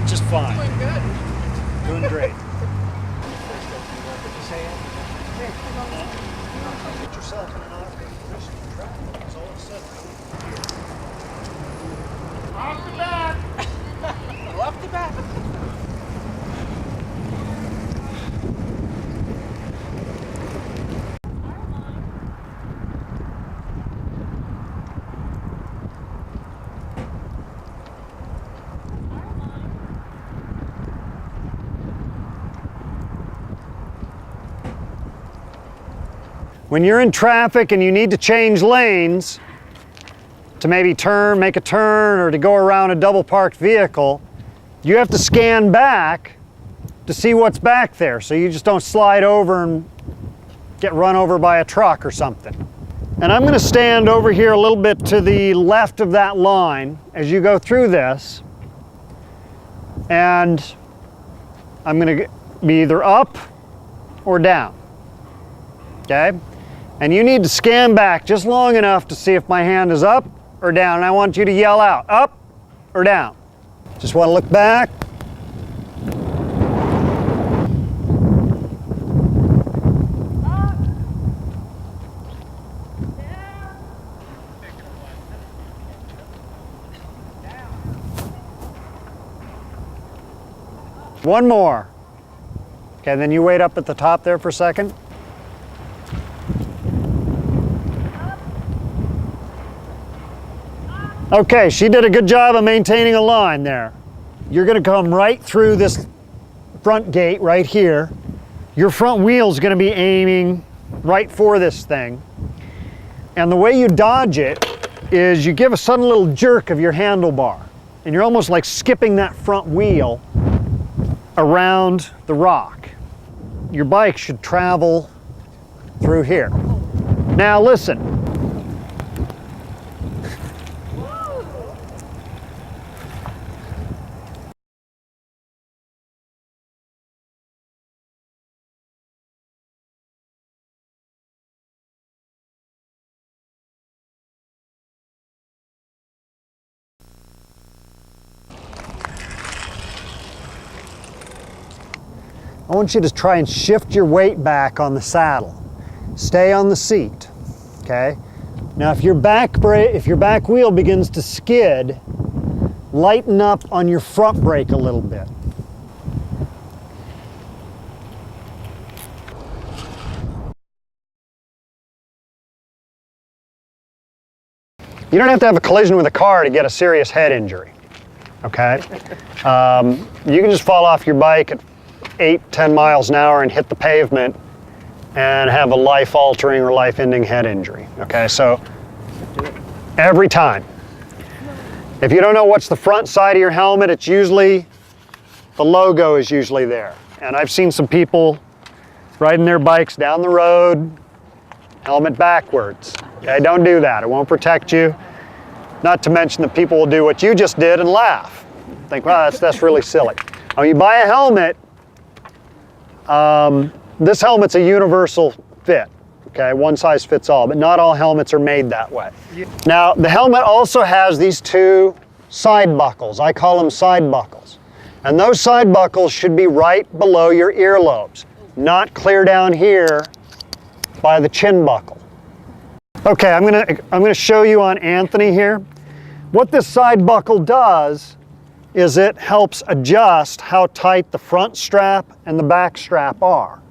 I'm just fine. Doing good. Doing great. Get yourself in an operating position to travel. That's all it says. Off the bat. Off the bat. When you're in traffic and you need to change lanes to maybe make a turn, or to go around a double parked vehicle, you have to scan back to see what's back there, so you just don't slide over and get run over by a truck or something. And I'm going to stand over here a little bit to the left of that line as you go through this, and I'm going to be either up or down, okay? And you need to scan back just long enough to see if my hand is up or down. And I want you to yell out, up or down. Just want to look back. Up. Down. One more. Okay, then you wait up at the top there for a second. Okay, she did a good job of maintaining a line there. You're going to come right through this front gate right here. Your front wheel's going to be aiming right for this thing. And the way you dodge it is you give a sudden little jerk of your handlebar. And you're almost like skipping that front wheel around the rock. Your bike should travel through here. Now listen. I want you to try and shift your weight back on the saddle. Stay on the seat, okay? Now if your back wheel begins to skid, lighten up on your front brake a little bit. You don't have to have a collision with a car to get a serious head injury, okay? You can just fall off your bike at 8-10 miles an hour and hit the pavement and have a life-altering or life-ending head injury, okay? So every time. If you don't know what's the front side of your helmet, it's usually, the logo is usually there. And I've seen some people riding their bikes down the road, helmet backwards. Okay, don't do that, it won't protect you. Not to mention that people will do what you just did and laugh. Think, well, that's really silly. When you buy a helmet, this helmet's a universal fit, okay? One size fits all, but not all helmets are made that way. Now, the helmet also has these two side buckles. I call them side buckles. And those side buckles should be right below your earlobes, not clear down here by the chin buckle. Okay, I'm gonna show you on Anthony here. What this side buckle does is it helps adjust how tight the front strap and the back strap are,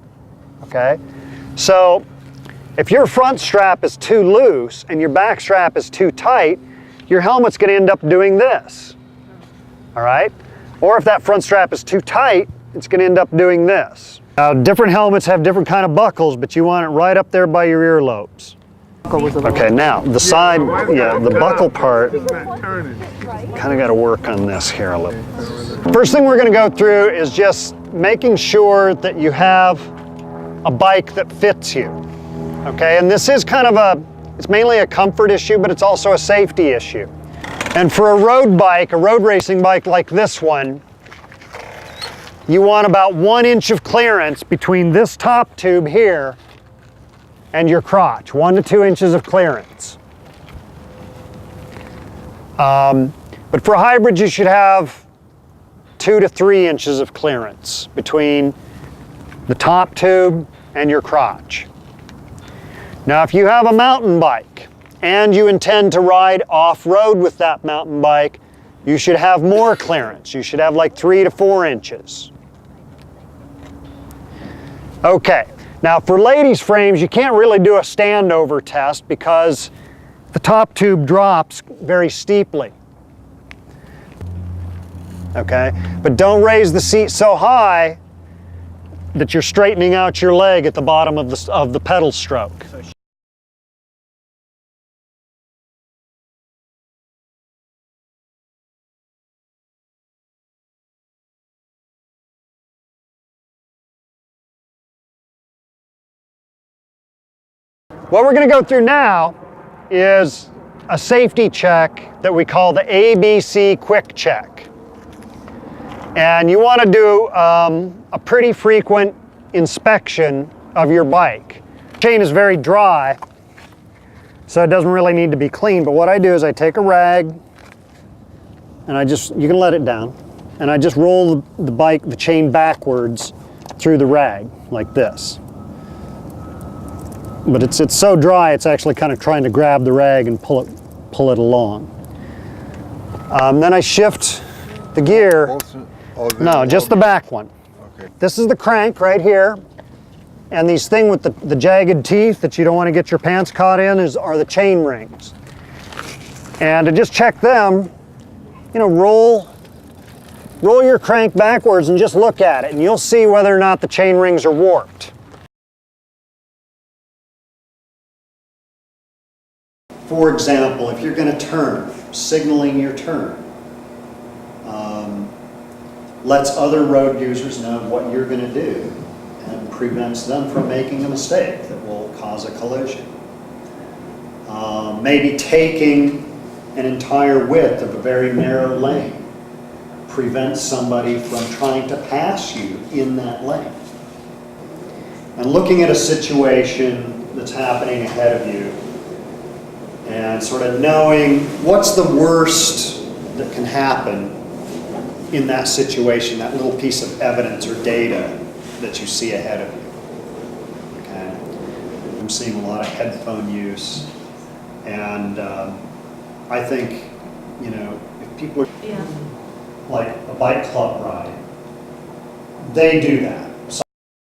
okay? So if your front strap is too loose and your back strap is too tight, your helmet's gonna end up doing this, all right? Or if that front strap is too tight, it's gonna end up doing this. Now, different helmets have different kind of buckles, but you want it right up there by your earlobes. Okay, now the side, the buckle part, kind of got to work on this here a little. First thing we're going to go through is just making sure that you have a bike that fits you. Okay, and this is kind of it's mainly a comfort issue, but it's also a safety issue. And for a road bike, a road racing bike like this one, you want about 1 inch of clearance between this top tube here and your crotch, 1 to 2 inches of clearance. But for a hybrid, you should have 2 to 3 inches of clearance between the top tube and your crotch. Now, if you have a mountain bike and you intend to ride off-road with that mountain bike, you should have more clearance. You should have like 3 to 4 inches. Okay, now for ladies' frames, you can't really do a standover test because the top tube drops very steeply. Okay, but don't raise the seat so high that you're straightening out your leg at the bottom of the pedal stroke. What we're going to go through now is a safety check that we call the ABC Quick Check. And you want to do a pretty frequent inspection of your bike. The chain is very dry, so it doesn't really need to be cleaned. But what I do is I take a rag, and you can let it down, and I just roll the chain backwards through the rag like this. But it's so dry, it's actually kind of trying to grab the rag and pull it along. Then I shift the gear. No, just the back one. Okay. This is the crank right here. And these things with the jagged teeth that you don't want to get your pants caught in are the chain rings. And to just check them, roll your crank backwards and just look at it, and you'll see whether or not the chain rings are warped. For example, if you're going to turn, signaling your turn lets other road users know what you're going to do and prevents them from making a mistake that will cause a collision. Maybe taking an entire width of a very narrow lane prevents somebody from trying to pass you in that lane. And looking at a situation that's happening ahead of you and sort of knowing what's the worst that can happen in that situation, that little piece of evidence or data that you see ahead of you. Okay? I'm seeing a lot of headphone use, and I think, if people are like a bike club ride, they do that.